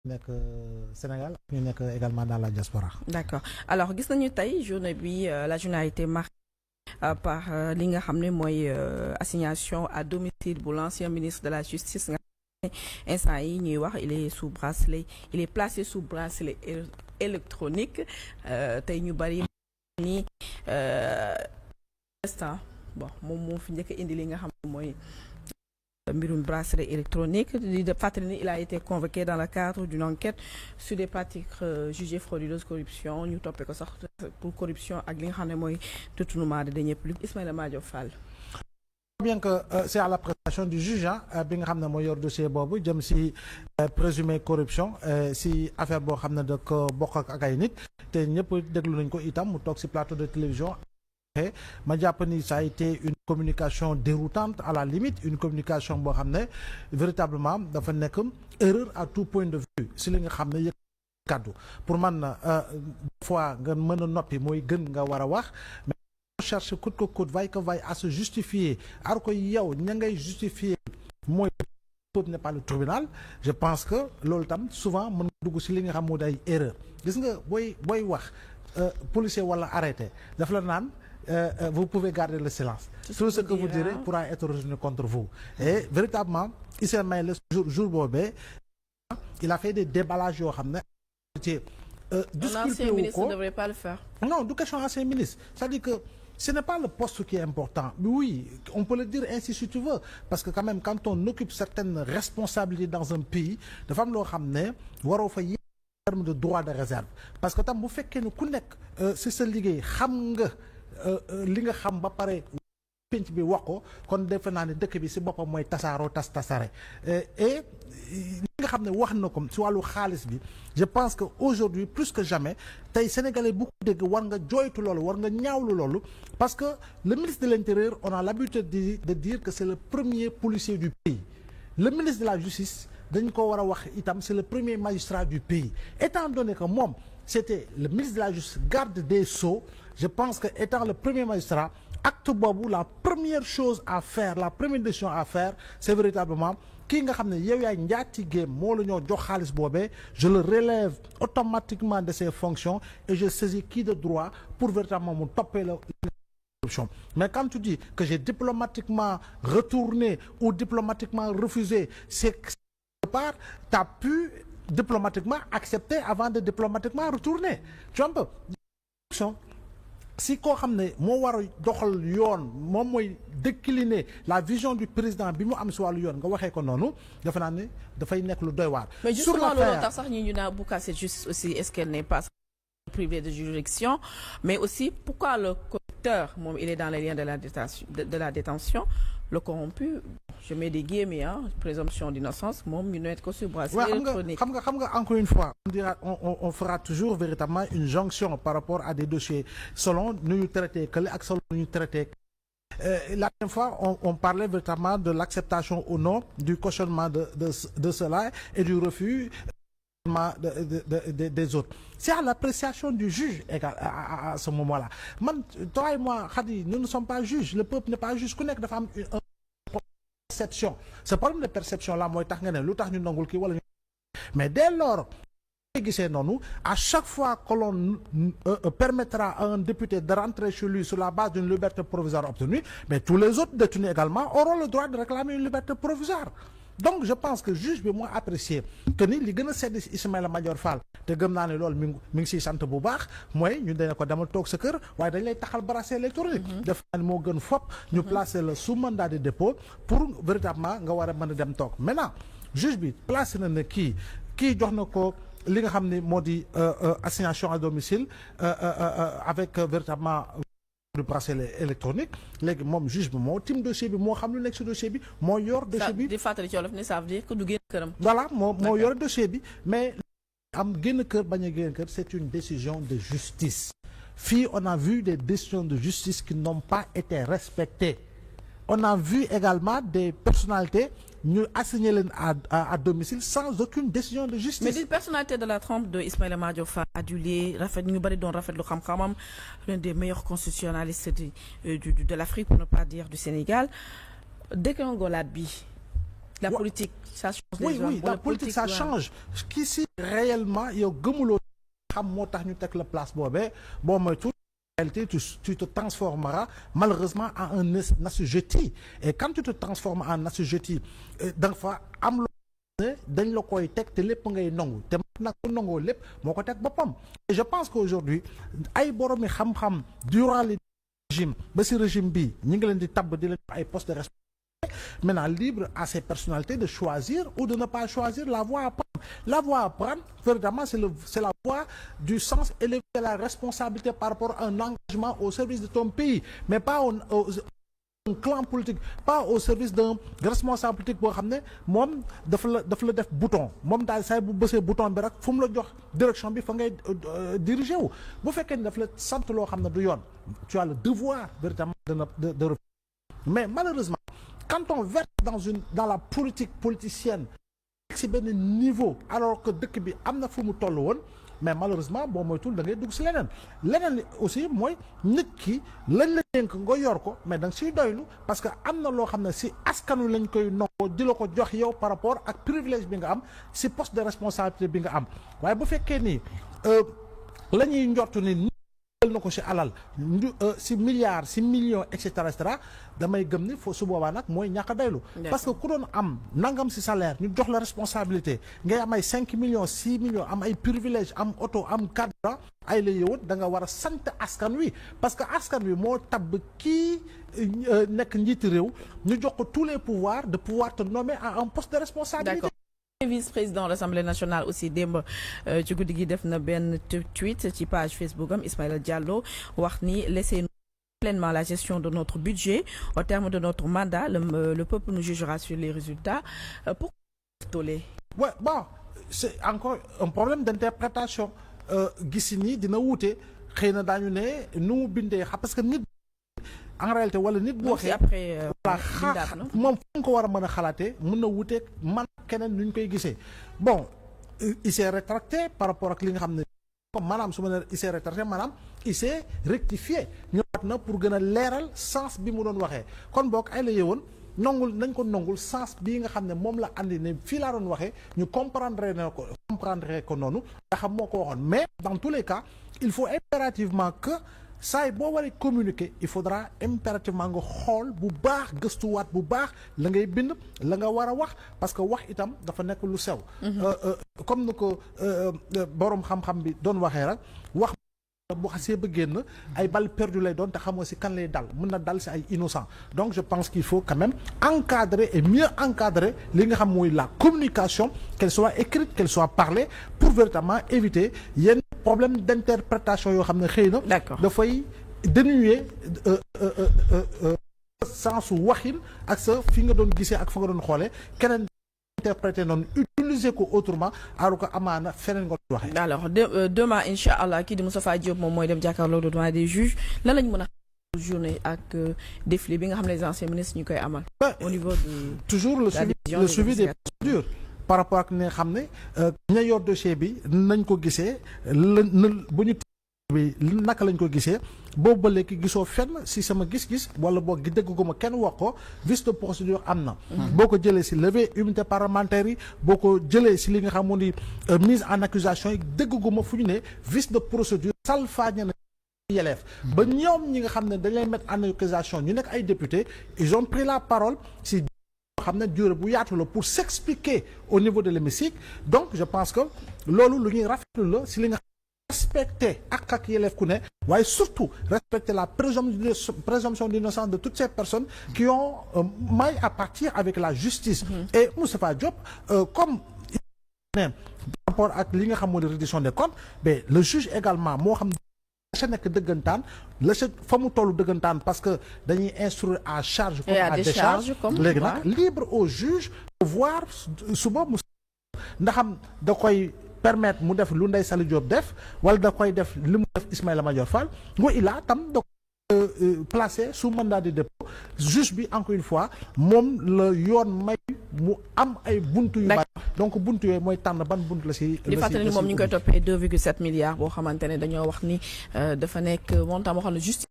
nekk Sénégal ñu nekk également dans la diaspora. D'accord alors gis nañu tey journée bi la journée a été marquée par li nga xam ne mooy assignation à domicile bu l'ancien ministre de la justice nga xam ne instant yi ñuy wax il est placé sous bracelet électronique tey ñu bari ni instant bon moom moo fi njëkk indi li nga xam ne mooy mbirum bracelet électronique di fàttali ni il a été convoqué dans le cadre d'une enquête sur des pratiques jugées frauduleuses corruption ñu toppee ko sax pour corruption ak li nga xam ne mooy détournement de deniers publics Ismaïla Madior Fall. Bien que c'est à l'appréciation du juge bi nga xam ne mooy yor dossier boobu jëm si présumé corruption si affaire boo xam ne da ko bokk ak ay nit te ñëpp déglu nañ ko itam mu toog si plateau de télévision. ma jàpp ni ça a été une communication déroutante à la limite une communication boo xam ne véritablement dafa nekk erreur à tout point de vue si li nga xam ne yëg kàddu pour man des fois nga mën a noppi mooy gën nga war a wax mais on cherche coûte que coûte vaille que vaille à se justifier alors que yow ña ngay justifier mooy peuple n'est pas le tribunal je pense que loolu tam souvent mën nga dugg si li nga xam moo day erreur gis nga booy wax policier wala arrêté daf la naan vous pouvez garder le silence. Tout ce que vous direz pourra être retourné contre vous. Et véritablement, Ismaïla jour boobee il a fait des déballages yoo xam ne. L'ancien ministre ne devrait pas le faire. Non, du question ancien ministre. C'est-à-dire que ce n'est pas le poste qui est important. Oui, on peut le dire ainsi si tu veux. Parce que quand même, quand on occupe certaines responsabilités dans un pays, dafa am loo xam ne waroo fa yéeg en termes de droit de réserve. Parce que tam bu fekkee ne ku nekk si sa liggéey xam nga. li nga xam ba pare penc bi wax ko kon defe naa ne dëkk bi si boppam mooy tasaaroo tasare et li nga xam ne wax na ko si wàllu xaalis bi je pense que aujourd'hui plus que jamais tey sénégalais bu ko dégg war nga jooytu loolu war nga ñaawlu loolu parce que le ministre de l'intérieur on a l'habitude de dire que c'est le premier policier du pays le ministre de la justice dañ ko war a wax itam c'est le premier magistrat du pays étant donné que moom c'était le ministre de la justice garde des sceaux je pense que étant le premier magistrat acte boobu la première chose à faire la première décision à faire c'est véritablement kii nga xam ne yow yaay njaatigéem moo la ñoo jox xaalis boobee je le relève automatiquement de ses fonctions et je saisis qui de droit pour véritablement mu toppee la corruption. Mais quand tu dis que j'ai diplomatiquement retourné ou diplomatiquement refusé c'est part t'as pu diplomatiquement accepter avant de diplomatiquement retourner tu vois un peu si koo xam ne moo war a doxal yoon moom mooy décliner la vision du président bi mu am si wàllu yoon nga waxee ko noonu dafa naa ne dafay nekk lu doy waar. mais justement loolu tax sax ñu naan Bouca cette justice aussi est-ce qu'elle n'est pas privée de juridiction mais aussi pourquoi le corrupteur moom il est dans les liens de la détention le corrompu je mets des guillemets présomption d'innocence moom ñu nekk ko sur bracelet électronique. xam nga encore une fois on fera toujours véritablement une jonction par rapport à des dossiers selon nu ñu traité kële ak selon nu ñu traité la dernière fois on parlait véritablement de l'acceptation ou non du cautionnement de cela et du refus des autres c'est à l'appréciation du juge à ce moment-là man toi et moi Khady nous ne sommes pas juges le peuple n'est pas juge ku nekk dafa am perception ce problème de perception là mooy tax nga ne lu tax ñu nangul kii wala ñu mais dès lors gisee noonu à chaque fois que l'on permettra à un député de rentrer chez lui sur la base d'une liberté provisoire obtenue mais tous les autres détenus également auront le droit de réclamer une liberté provisoire donc je pense que juge bi moo apprécié que ni li gën a sedd si Ismaïla Madior Fall te gëm naa ne loolu mi ngi siy sant bu baax mooy ñu dañ ko demal toog sa kër waaye dañ lay taxal bracelet électronique def naa ne moo gën fopp ñu placer le sous mandat de dépôt pour véritablement nga war a mën a dem toog maintenant juge bi placé na ne kii jox na ko li nga xam ne moo di assignation à domicile avec véritablement du bracelet électronique léegi moom juge bi moo tim dossier bi moo xam lu nekk si dossier bi moo yor dossier bi di fàttali ci wolof ne ça veut dire que du génn këram. voilà moo yor dossier bi mais am génn kër bañ a génn kër c'est une décision de justice fii on a vu des décisions de justice qui n'ont pas été respectées on a vu également des personnalités ñu assigné leen à domicile sans aucune décision de justice. mais di personnalité de la trempe de Ismaïla Madior Fall adulé rafet ñu bari doon rafetlu xam-xamam l'un des meilleurs constitutionnalistes de l'Afrique pour ne pas dire du Sénégal dégringolade bi La politique, ça change. Oui, la politique, ça change. Qu'ici, réellement, il y a gëmuloo xam moo tax ñu teg la place boobee boo moytu en réalité tu te transformeras malheureusement en un assujetti. Et quand tu te transformes en assujetti da nga fa am loo ne dañ la koy teg te lépp ngay nangu te nag ku nangoo lépp moo ko teg boppam. Et je pense qu'aujourd'hui ay boromi xam-xam durant le régime ba si régime bi ñi ngi leen di tabb di leen ay postes de responsabilité. Maintenant, libre à ces personnalités de choisir ou de ne pas choisir la voie à prendre. La voie à prendre, véritablement, c'est la voie du sens élevé de la responsabilité par rapport à un engagement au service de ton pays, mais pas un clan politique, pas au service d'un responsable politique boo xam ne moom dafa la def bouton moom daal say bu bësee bouton bi rek fu mu la jox direction bi fa ngay diriger wu bu fekkee ni daf la sant loo xam ne du yoon tu as le devoir véritablement de mais malheureusement quand on verse dans la politique politicienne si benn niveau alors que dëkk bi am na fu mu toll woon mais malheureusement boo moytul da ngay dugg si leneen aussi mooy nit ki lañ la dénk nga yor ko mais da nga siy doylu parce que am na loo xam ne si askanu lañ koy nongoo di la ko jox yow par rapport ak privilège bi nga am si poste de responsabilité bi nga am waaye bu fekkee ni la ñuy njortu ni na ko si alal si milliards si millions et cetera damay gëm ni fo su boobaa nag mooy ñàkk a doylu parce que ku doon am nangam si salaire ñu jox la responsabilité ngay am ay 5 millions 6 millions am ay privilèges am oto am cadre ay la yowoon da nga war a sant askan wi parce que askan wi moo tabb kii nekk njiiti réew ñu jox ko tous les pouvoirs de pouvoir te nommer à un poste de responsabilité. Vice-président de l'Assemblée nationale aussi démb ci guddi gi def na benn tweet ci page Facebook am Ismaïla Diallo wax ni laissez-nous pleinement la gestion de notre budget au terme de notre mandat le peuple nous jugera sur les résultats pour tollé. Ouais, bon, c'est encore un problème d'interprétation gis ni dina wuute xëy na daañu ne nu mu bindee parce que nit en réalité wala nit bu waxee après moom fu nga ko war a mën a xalaatee mën na wuuteeg man keneen nu ñu koy gisee bon il s'est rétracté par rapport ak li nga xam ne maanaam su ma nee il s'est rétracté maanaam il s'est rectifié ñëwaat na pour gën a leeral sens bi mu doon waxee kon boog ay la yeewoon nañ ko nongul sens bii nga xam ne moom la andi ne fii laa doon waxee ñu comprendre ko noonu nga xam moo ko waxoon mais dans tous les cas il faut impérativement que saa yi boo waree communiquer il faudra impérativement nga xool bu baax gëstuwaat bu baax la ngay bind la nga war a wax parce que wax itam dafa nekk lu sew. comme ni ko borom xam-xam bi doon waxee rek wax bu xasee ba génn ay balles perdues lay doon te xamoo si kan lay dal mën na dal si ay innocents donc je pense qu'il faut quand même encadrer et mieux encadrer li nga xam mooy la communication qu'elle soit écrite qu'elle soit parlée pour véritablement éviter yenn problème d'interprétation yoo xam ne xëy na dafay dénuer sensu waxin ak sa fi nga doon gisee ak fa nga doon xoolee keneen interpréter noonu utiliser ko autrement alors que amaana feneen nga doon waxee. Alors demain incha allah kii di Moustapha Diop moom mooy dem jàkkaarloo devant des juges lan lañ mën a journée ak défilé bi nga xam ne les anciens ministres ñu koy amal. Au niveau de toujours le suivi des procédures par rapport ak ne xam ne ña yor dossier bi nañ ko gisee bu ñu bi naka lañ ko gisee boobu ba léegi gisoo fenn si sama gis-gis wala boog gi dégg ko ma kenn wax ko vice de procédure am na. boo ko jëlee si levée immunité parlementaire yi boo ko jëlee si li nga xam moo di mise en accusation yi dégg ko ma fu ñu ne vice de procédure salfaañe na yeleef ba ñoom ñi nga xam ne dañ lay mettre en accusation ñu nekk ay députés ils ont pris la parole si xam ne durée bu yaatu la pour s'expliquer au niveau de l'hémicycle donc je pense que loolu lu ñuy rafetlu la si li nga respecter ak yelleef ku ne waaye surtout respecter la présomption d'innocence de toutes ces personnes qui ont maille à partir avec la justice et Moustapha Diop comme par rapport ak li nga xam moo di reddition des comptes mais le juge également moo xam la ca nekk dëggantaan la ca fa mu tollu dëggantaan parce que dañuy instruire à charge comme à décharge léegi nag libre au juge de voir suba mu ndaxam da koy permettre mu def lu Ndeye Saly Diop def wala da koy def li mu def Ismaïla Madior Fall wa ilaa tam da placé sous mandat de dépôt juge bi encore une fois moom la yoon may mu am ay buntu yu bari donc buntu yooyu mooy tànn ban buntu la si di fàttali ni moom ñu ngi koy toppee 2,7 milliards boo xamante ne dañoo wax ni dafa nekk montant moo xam ne justice